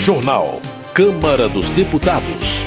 Jornal. Câmara dos Deputados.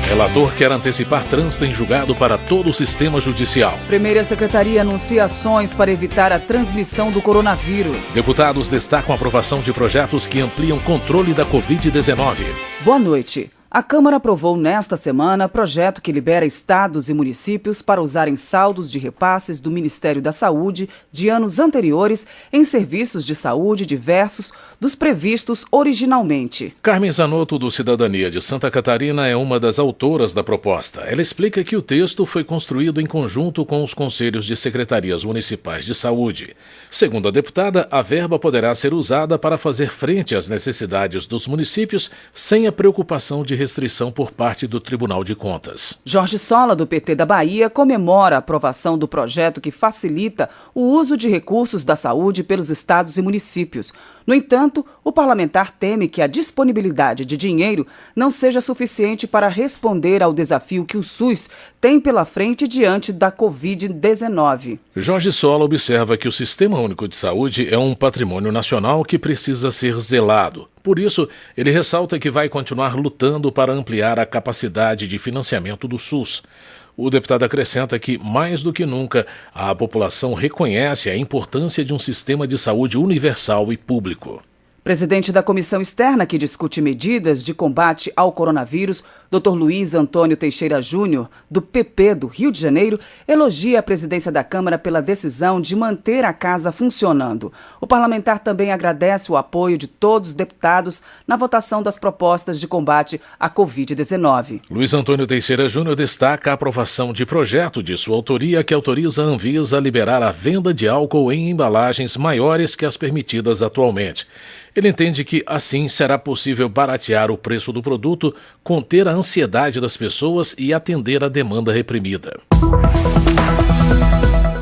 Relator quer antecipar trânsito em julgado para todo o sistema judicial. Primeira Secretaria anuncia ações para evitar a transmissão do coronavírus. Deputados destacam a aprovação de projetos que ampliam controle da Covid-19. Boa noite. A Câmara aprovou nesta semana projeto que libera estados e municípios para usarem saldos de repasses do Ministério da Saúde de anos anteriores em serviços de saúde diversos dos previstos originalmente. Carmen Zanotto, do Cidadania de Santa Catarina, é uma das autoras da proposta. Ela explica que o texto foi construído em conjunto com os conselhos de secretarias municipais de saúde. Segundo a deputada, a verba poderá ser usada para fazer frente às necessidades dos municípios sem a preocupação de restrição por parte do Tribunal de Contas. Jorge Sola, do PT da Bahia, comemora a aprovação do projeto que facilita o uso de recursos da saúde pelos estados e municípios. No entanto, o parlamentar teme que a disponibilidade de dinheiro não seja suficiente para responder ao desafio que o SUS tem pela frente diante da Covid-19. Jorge Sola observa que o Sistema Único de Saúde é um patrimônio nacional que precisa ser zelado. Por isso, ele ressalta que vai continuar lutando para ampliar a capacidade de financiamento do SUS. O deputado acrescenta que, mais do que nunca, a população reconhece a importância de um sistema de saúde universal e público. Presidente da Comissão Externa que discute medidas de combate ao coronavírus, Dr. Luiz Antônio Teixeira Júnior, do PP do Rio de Janeiro, elogia a presidência da Câmara pela decisão de manter a casa funcionando. O parlamentar também agradece o apoio de todos os deputados na votação das propostas de combate à Covid-19. Luiz Antônio Teixeira Júnior destaca a aprovação de projeto de sua autoria que autoriza a Anvisa a liberar a venda de álcool em embalagens maiores que as permitidas atualmente. Ele entende que, assim, será possível baratear o preço do produto, conter a ansiedade das pessoas e atender a demanda reprimida.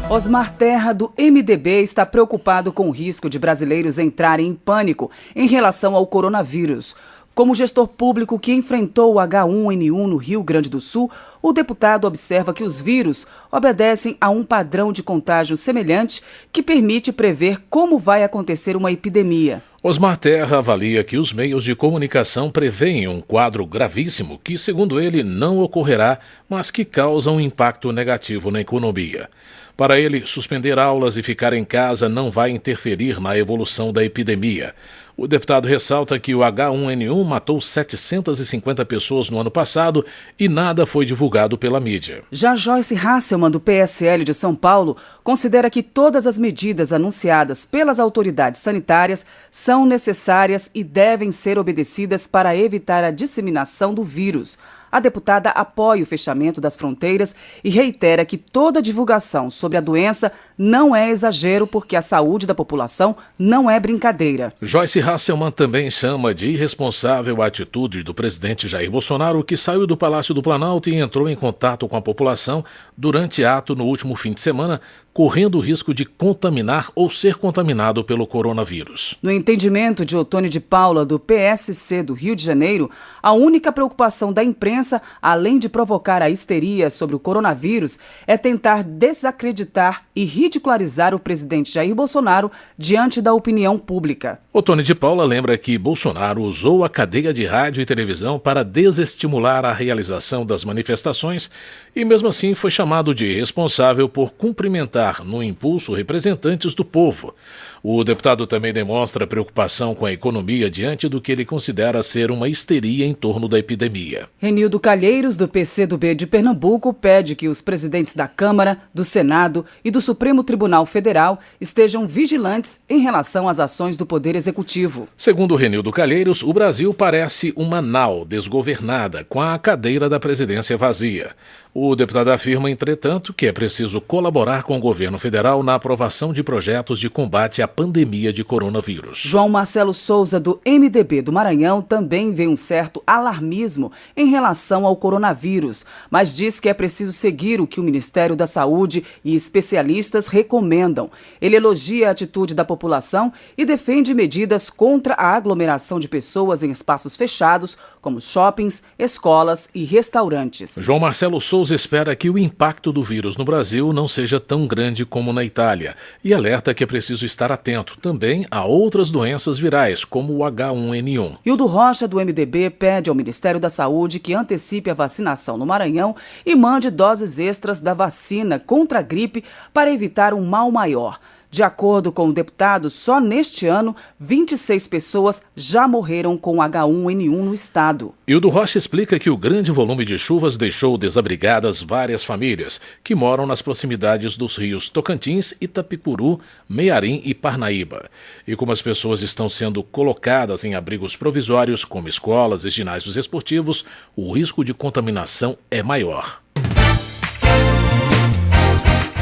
Osmar Terra, do MDB, está preocupado com o risco de brasileiros entrarem em pânico em relação ao coronavírus. Como gestor público que enfrentou o H1N1 no Rio Grande do Sul, o deputado observa que os vírus obedecem a um padrão de contágio semelhante que permite prever como vai acontecer uma epidemia. Osmar Terra avalia que os meios de comunicação preveem um quadro gravíssimo que, segundo ele, não ocorrerá, mas que causa um impacto negativo na economia. Para ele, suspender aulas e ficar em casa não vai interferir na evolução da epidemia. O deputado ressalta que o H1N1 matou 750 pessoas no ano passado e nada foi divulgado pela mídia. Já Joyce Hasselmann, do PSL de São Paulo, considera que todas as medidas anunciadas pelas autoridades sanitárias são necessárias e devem ser obedecidas para evitar a disseminação do vírus. A deputada apoia o fechamento das fronteiras e reitera que toda divulgação sobre a doença não é exagero porque a saúde da população não é brincadeira. Joyce Hasselmann também chama de irresponsável a atitude do presidente Jair Bolsonaro, que saiu do Palácio do Planalto e entrou em contato com a população durante ato no último fim de semana, correndo o risco de contaminar ou ser contaminado pelo coronavírus. No entendimento de Otônio de Paula, do PSC do Rio de Janeiro, a única preocupação da imprensa, além de provocar a histeria sobre o coronavírus, é tentar desacreditar e ridicularizar o presidente Jair Bolsonaro diante da opinião pública. Otônio de Paula lembra que Bolsonaro usou a cadeia de rádio e televisão para desestimular a realização das manifestações e, mesmo assim, foi chamado de irresponsável por cumprimentar no impulso representantes do povo. O deputado também demonstra preocupação com a economia diante do que ele considera ser uma histeria em torno da epidemia. Renildo Calheiros, do PCdoB de Pernambuco, pede que os presidentes da Câmara, do Senado e do Supremo Tribunal Federal estejam vigilantes em relação às ações do Poder Executivo. Segundo Renildo Calheiros, o Brasil parece uma nau desgovernada, com a cadeira da presidência vazia. O deputado afirma, entretanto, que é preciso colaborar com o governo federal na aprovação de projetos de combate à pandemia de coronavírus. João Marcelo Souza, do MDB do Maranhão, também vê um certo alarmismo em relação ao coronavírus, mas diz que é preciso seguir o que o Ministério da Saúde e especialistas recomendam. Ele elogia a atitude da população e defende medidas contra a aglomeração de pessoas em espaços fechados, como shoppings, escolas e restaurantes. João Marcelo Souza espera que o impacto do vírus no Brasil não seja tão grande como na Itália e alerta que é preciso estar atento atento também a outras doenças virais, como o H1N1. Hildo Rocha, do MDB, pede ao Ministério da Saúde que antecipe a vacinação no Maranhão e mande doses extras da vacina contra a gripe para evitar um mal maior. De acordo com o deputado, só neste ano, 26 pessoas já morreram com H1N1 no estado. Hildo Rocha explica que o grande volume de chuvas deixou desabrigadas várias famílias que moram nas proximidades dos rios Tocantins, Itapicuru, Mearim e Parnaíba. E como as pessoas estão sendo colocadas em abrigos provisórios, como escolas e ginásios esportivos, o risco de contaminação é maior.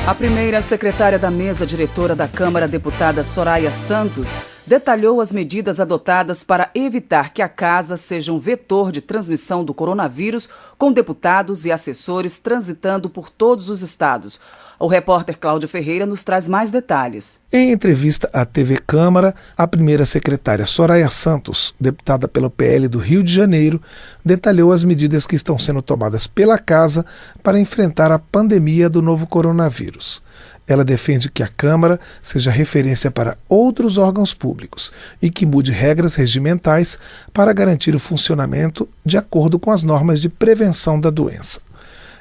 A primeira secretária da mesa diretora da Câmara, deputada Soraya Santos, detalhou as medidas adotadas para evitar que a casa seja um vetor de transmissão do coronavírus, com deputados e assessores transitando por todos os estados. O repórter Cláudio Ferreira nos traz mais detalhes. Em entrevista à TV Câmara, a primeira secretária Soraya Santos, deputada pelo PL do Rio de Janeiro, detalhou as medidas que estão sendo tomadas pela casa para enfrentar a pandemia do novo coronavírus. Ela defende que a Câmara seja referência para outros órgãos públicos e que mude regras regimentais para garantir o funcionamento de acordo com as normas de prevenção da doença.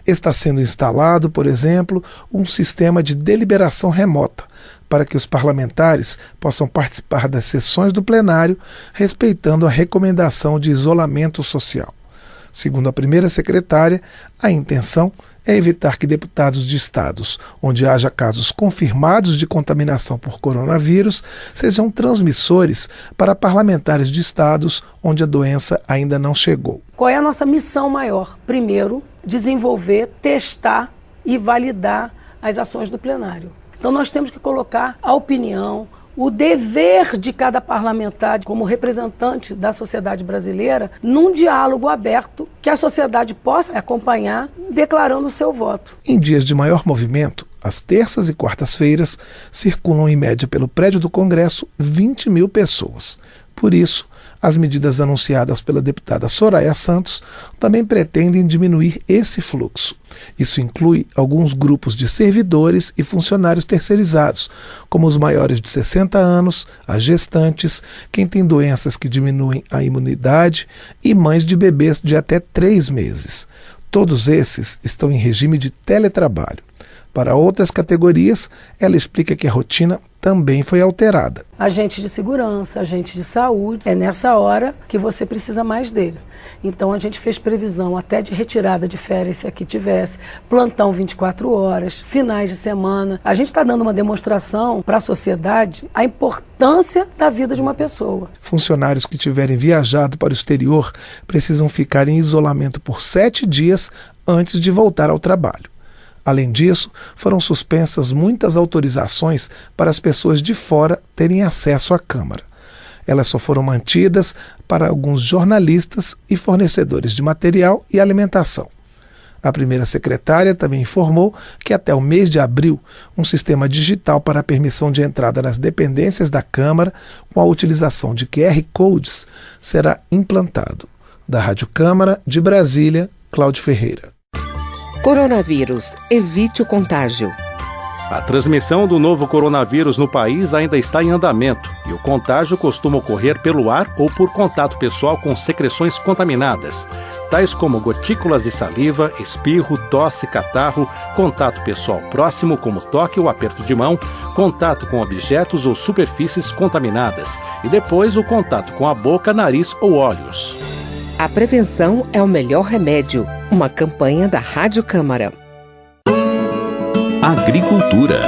Está sendo instalado, por exemplo, um sistema de deliberação remota para que os parlamentares possam participar das sessões do plenário, respeitando a recomendação de isolamento social. Segundo a primeira secretária, a intenção é evitar que deputados de estados onde haja casos confirmados de contaminação por coronavírus sejam transmissores para parlamentares de estados onde a doença ainda não chegou. Qual é a nossa missão maior? Primeiro, desenvolver, testar e validar as ações do plenário. Então nós temos que colocar a opinião, o dever de cada parlamentar como representante da sociedade brasileira num diálogo aberto que a sociedade possa acompanhar declarando o seu voto. Em dias de maior movimento, às terças e quartas-feiras, circulam em média pelo prédio do Congresso 20 mil pessoas. Por isso, as medidas anunciadas pela deputada Soraya Santos também pretendem diminuir esse fluxo. Isso inclui alguns grupos de servidores e funcionários terceirizados, como os maiores de 60 anos, as gestantes, quem tem doenças que diminuem a imunidade e mães de bebês de até 3 meses. Todos esses estão em regime de teletrabalho. Para outras categorias, ela explica que a rotina também foi alterada. Agente de segurança, agente de saúde, é nessa hora que você precisa mais dele. Então a gente fez previsão até de retirada de férias, se aqui tivesse, plantão 24 horas, finais de semana. A gente está dando uma demonstração para a sociedade a importância da vida de uma pessoa. Funcionários que tiverem viajado para o exterior precisam ficar em isolamento por 7 dias antes de voltar ao trabalho. Além disso, foram suspensas muitas autorizações para as pessoas de fora terem acesso à Câmara. Elas só foram mantidas para alguns jornalistas e fornecedores de material e alimentação. A primeira secretária também informou que até o mês de abril, um sistema digital para a permissão de entrada nas dependências da Câmara, com a utilização de QR Codes, será implantado. Da Rádio Câmara, de Brasília, Cláudio Ferreira. Coronavírus. Evite o contágio. A transmissão do novo coronavírus no país ainda está em andamento e o contágio costuma ocorrer pelo ar ou por contato pessoal com secreções contaminadas, tais como gotículas de saliva, espirro, tosse, catarro, contato pessoal próximo como toque ou aperto de mão, contato com objetos ou superfícies contaminadas e depois o contato com a boca, nariz ou olhos. A prevenção é o melhor remédio. Uma campanha da Rádio Câmara. Agricultura.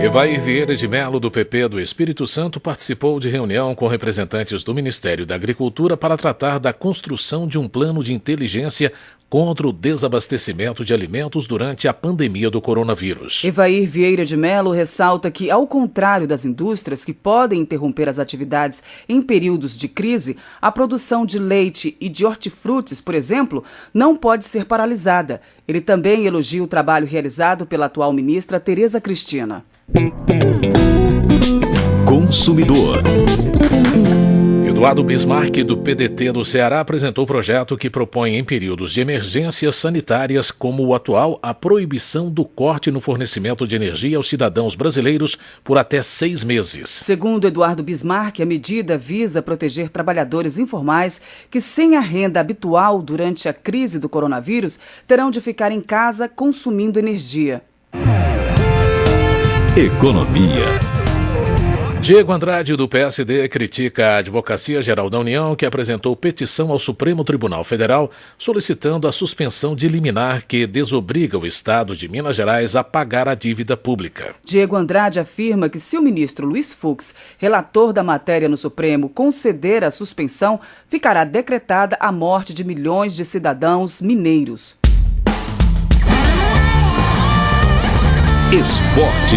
Evair Vieira de Mello, do PP do Espírito Santo, participou de reunião com representantes do Ministério da Agricultura para tratar da construção de um plano de inteligência contra o desabastecimento de alimentos durante a pandemia do coronavírus. Evair Vieira de Mello ressalta que, ao contrário das indústrias que podem interromper as atividades em períodos de crise, a produção de leite e de hortifrutis, por exemplo, não pode ser paralisada. Ele também elogia o trabalho realizado pela atual ministra Tereza Cristina. Consumidor. Eduardo Bismarck, do PDT do Ceará, apresentou o projeto que propõe, em períodos de emergências sanitárias como o atual, a proibição do corte no fornecimento de energia aos cidadãos brasileiros por até 6 meses. Segundo Eduardo Bismarck, a medida visa proteger trabalhadores informais que, sem a renda habitual durante a crise do coronavírus, terão de ficar em casa consumindo energia. Economia. Diego Andrade, do PSD, critica a Advocacia Geral da União, que apresentou petição ao Supremo Tribunal Federal solicitando a suspensão de liminar que desobriga o Estado de Minas Gerais a pagar a dívida pública. Diego Andrade afirma que se o ministro Luiz Fux, relator da matéria no Supremo, conceder a suspensão, ficará decretada a morte de milhões de cidadãos mineiros. Esporte.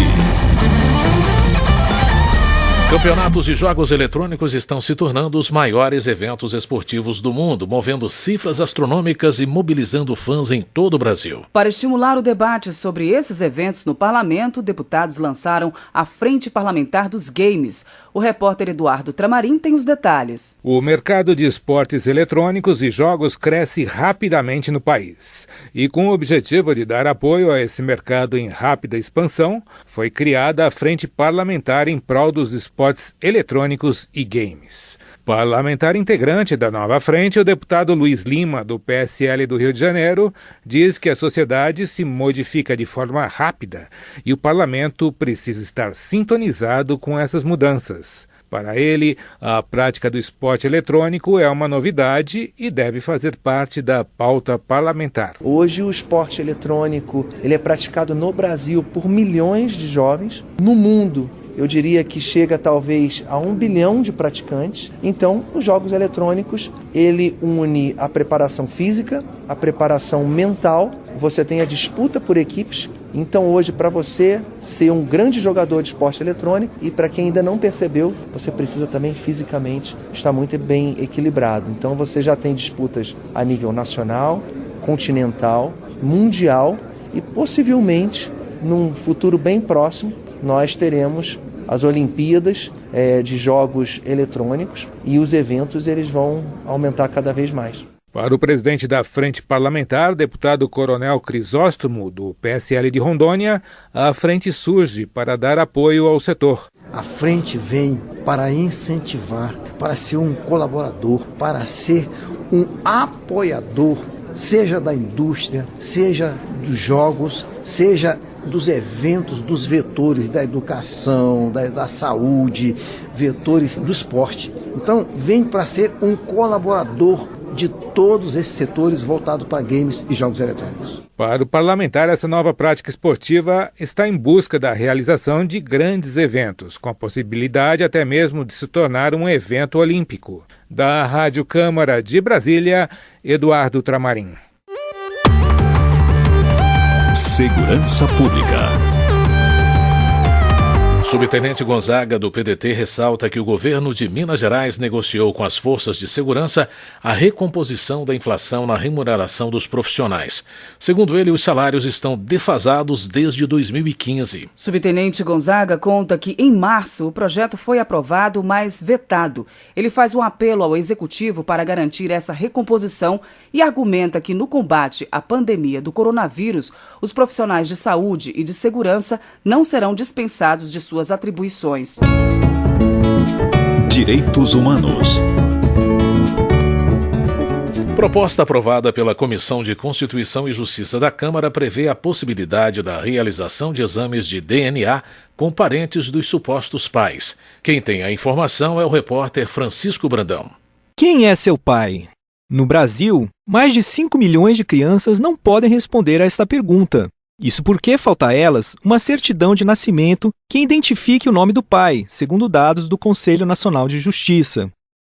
Campeonatos de jogos eletrônicos estão se tornando os maiores eventos esportivos do mundo, movendo cifras astronômicas e mobilizando fãs em todo o Brasil. Para estimular o debate sobre esses eventos no parlamento, deputados lançaram a Frente Parlamentar dos Games. O repórter Eduardo Tramarim tem os detalhes. O mercado de esportes eletrônicos e jogos cresce rapidamente no país. E com o objetivo de dar apoio a esse mercado em rápida expansão, foi criada a Frente Parlamentar em prol dos esportes eletrônicos e games. Parlamentar integrante da nova frente, o deputado Luiz Lima, do PSL do Rio de Janeiro, diz que a sociedade se modifica de forma rápida e o parlamento precisa estar sintonizado com essas mudanças. Para ele, a prática do esporte eletrônico é uma novidade e deve fazer parte da pauta parlamentar. Hoje o esporte eletrônico ele é praticado no Brasil por milhões de jovens. No mundo, eu diria que chega talvez a 1 bilhão de praticantes. Então, os jogos eletrônicos, ele une a preparação física, a preparação mental, você tem a disputa por equipes. Então, hoje, para você ser um grande jogador de esporte eletrônico, e para quem ainda não percebeu, você precisa também fisicamente estar muito bem equilibrado. Então, você já tem disputas a nível nacional, continental, mundial e possivelmente, num futuro bem próximo, nós teremos as Olimpíadas de Jogos Eletrônicos e os eventos eles vão aumentar cada vez mais. Para o presidente da Frente Parlamentar, deputado Coronel Crisóstomo, do PSL de Rondônia, a frente surge para dar apoio ao setor. A frente vem para incentivar, para ser um colaborador, para ser um apoiador, seja da indústria, seja dos jogos, seja dos eventos, dos vetores da educação, da saúde, vetores do esporte. Então, vem para ser um colaborador de todos esses setores voltados para games e jogos eletrônicos. Para o parlamentar, essa nova prática esportiva está em busca da realização de grandes eventos, com a possibilidade até mesmo de se tornar um evento olímpico. Da Rádio Câmara de Brasília, Eduardo Tramarim. Segurança Pública. Subtenente Gonzaga, do PDT, ressalta que o governo de Minas Gerais negociou com as forças de segurança a recomposição da inflação na remuneração dos profissionais. Segundo ele, os salários estão defasados desde 2015. Subtenente Gonzaga conta que, em março, o projeto foi aprovado, mas vetado. Ele faz um apelo ao Executivo para garantir essa recomposição e argumenta que, no combate à pandemia do coronavírus, os profissionais de saúde e de segurança não serão dispensados de suas atribuições. Direitos Humanos. Proposta aprovada pela Comissão de Constituição e Justiça da Câmara prevê a possibilidade da realização de exames de DNA com parentes dos supostos pais. Quem tem a informação é o repórter Francisco Brandão. Quem é seu pai? No Brasil, mais de 5 milhões de crianças não podem responder a esta pergunta. Isso porque falta a elas uma certidão de nascimento que identifique o nome do pai, segundo dados do Conselho Nacional de Justiça.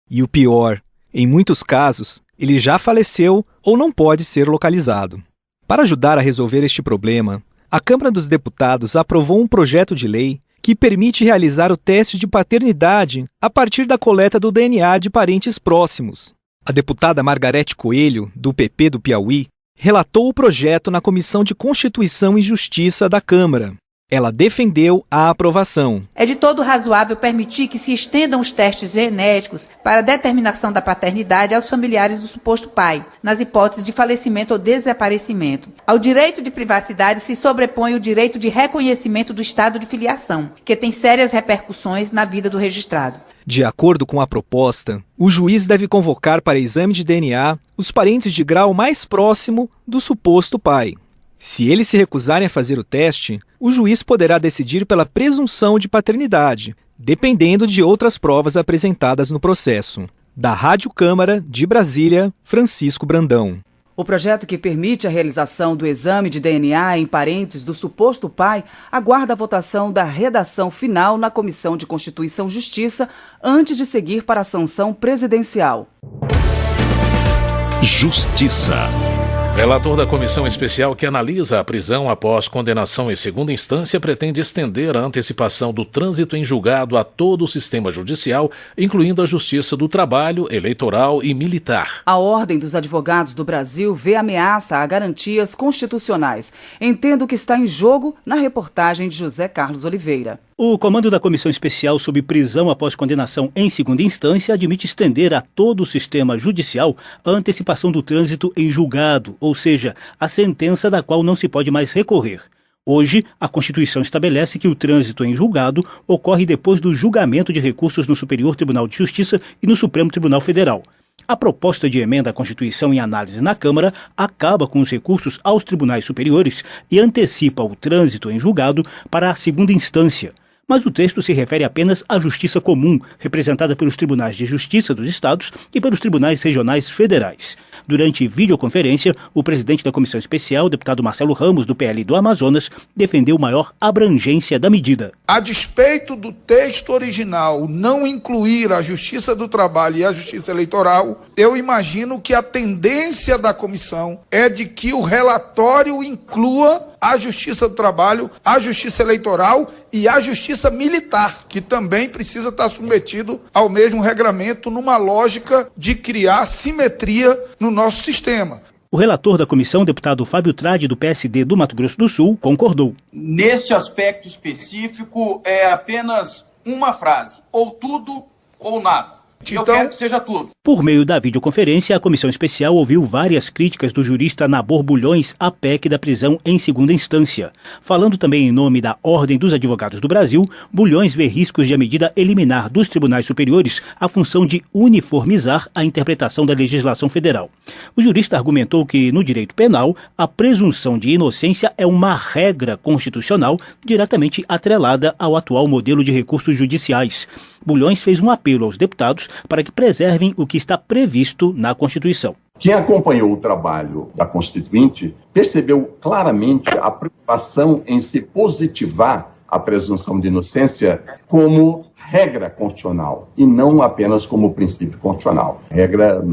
E o pior, em muitos casos, ele já faleceu ou não pode ser localizado. Para ajudar a resolver este problema, a Câmara dos Deputados aprovou um projeto de lei que permite realizar o teste de paternidade a partir da coleta do DNA de parentes próximos. A deputada Margarete Coelho, do PP do Piauí, relatou o projeto na Comissão de Constituição e Justiça da Câmara. Ela defendeu a aprovação. É de todo razoável permitir que se estendam os testes genéticos para a determinação da paternidade aos familiares do suposto pai, nas hipóteses de falecimento ou desaparecimento. Ao direito de privacidade se sobrepõe o direito de reconhecimento do estado de filiação, que tem sérias repercussões na vida do registrado. De acordo com a proposta, o juiz deve convocar para exame de DNA os parentes de grau mais próximo do suposto pai. Se eles se recusarem a fazer o teste, o juiz poderá decidir pela presunção de paternidade, dependendo de outras provas apresentadas no processo. Da Rádio Câmara de Brasília, Francisco Brandão. O projeto que permite a realização do exame de DNA em parentes do suposto pai aguarda a votação da redação final na Comissão de Constituição e Justiça antes de seguir para a sanção presidencial. Justiça. Relator da comissão especial que analisa a prisão após condenação em segunda instância pretende estender a antecipação do trânsito em julgado a todo o sistema judicial, incluindo a Justiça do Trabalho, Eleitoral e Militar. A Ordem dos Advogados do Brasil vê ameaça a garantias constitucionais. Entendo o que está em jogo na reportagem de José Carlos Oliveira. O comando da Comissão Especial sobre Prisão após condenação em segunda instância admite estender a todo o sistema judicial a antecipação do trânsito em julgado, ou seja, a sentença da qual não se pode mais recorrer. Hoje, a Constituição estabelece que o trânsito em julgado ocorre depois do julgamento de recursos no Superior Tribunal de Justiça e no Supremo Tribunal Federal. A proposta de emenda à Constituição em análise na Câmara acaba com os recursos aos tribunais superiores e antecipa o trânsito em julgado para a segunda instância. Mas o texto se refere apenas à Justiça Comum, representada pelos Tribunais de Justiça dos Estados e pelos Tribunais Regionais Federais. Durante videoconferência, o presidente da Comissão Especial, o deputado Marcelo Ramos, do PL do Amazonas, defendeu maior abrangência da medida. A despeito do texto original não incluir a Justiça do Trabalho e a Justiça Eleitoral, eu imagino que a tendência da comissão é de que o relatório inclua a Justiça do Trabalho, a Justiça Eleitoral e a Justiça Militar, que também precisa estar submetido ao mesmo regramento numa lógica de criar simetria no nosso sistema. O relator da comissão, o deputado Fábio Tradi, do PSD do Mato Grosso do Sul, concordou. Neste aspecto específico, é apenas uma frase, ou tudo ou nada. Eu quero que seja tudo. Por meio da videoconferência, a Comissão Especial ouviu várias críticas do jurista Nabor Bulhões à PEC da prisão em segunda instância. Falando também em nome da Ordem dos Advogados do Brasil, Bulhões vê riscos de a medida eliminar dos tribunais superiores a função de uniformizar a interpretação da legislação federal. O jurista argumentou que, no direito penal, a presunção de inocência é uma regra constitucional diretamente atrelada ao atual modelo de recursos judiciais. Bulhões fez um apelo aos deputados para que preservem o que está previsto na Constituição. Quem acompanhou o trabalho da Constituinte percebeu claramente a preocupação em se positivar a presunção de inocência como regra constitucional e não apenas como princípio constitucional. A regra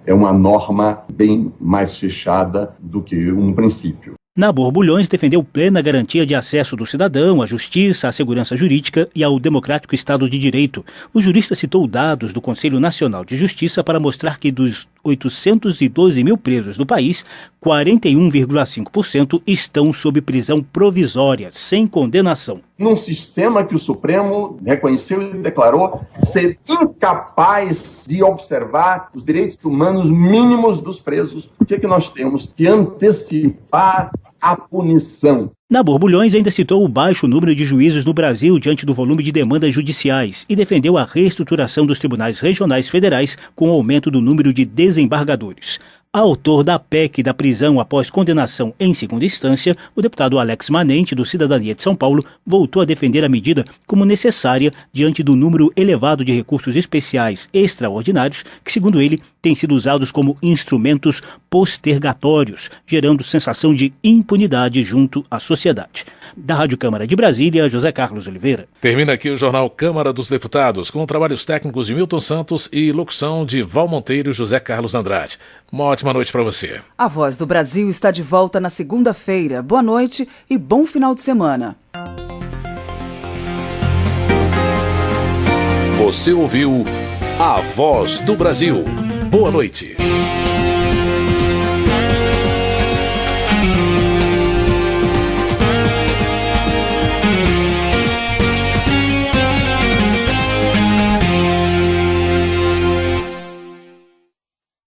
é uma norma bem mais fechada do que um princípio. Nabor Bulhões defendeu plena garantia de acesso do cidadão à justiça, à segurança jurídica e ao democrático Estado de Direito. O jurista citou dados do Conselho Nacional de Justiça para mostrar que dos 812 mil presos do país, 41,5% estão sob prisão provisória, sem condenação. Num sistema que o Supremo reconheceu e declarou ser incapaz de observar os direitos humanos mínimos dos presos, por que nós temos que antecipar a punição? Nabor Bulhões ainda citou o baixo número de juízes no Brasil diante do volume de demandas judiciais e defendeu a reestruturação dos tribunais regionais federais com o aumento do número de desembargadores. Autor da PEC da prisão após condenação em segunda instância, o deputado Alex Manente, do Cidadania de São Paulo, voltou a defender a medida como necessária diante do número elevado de recursos especiais extraordinários que, segundo ele, têm sido usados como instrumentos postergatórios, gerando sensação de impunidade junto à sociedade. Da Rádio Câmara de Brasília, José Carlos Oliveira. Termina aqui o Jornal Câmara dos Deputados, com trabalhos técnicos de Milton Santos e locução de Val Monteiro e José Carlos Andrade. Uma ótima noite para você. A Voz do Brasil está de volta na segunda-feira. Boa noite e bom final de semana. Você ouviu A Voz do Brasil. Boa noite.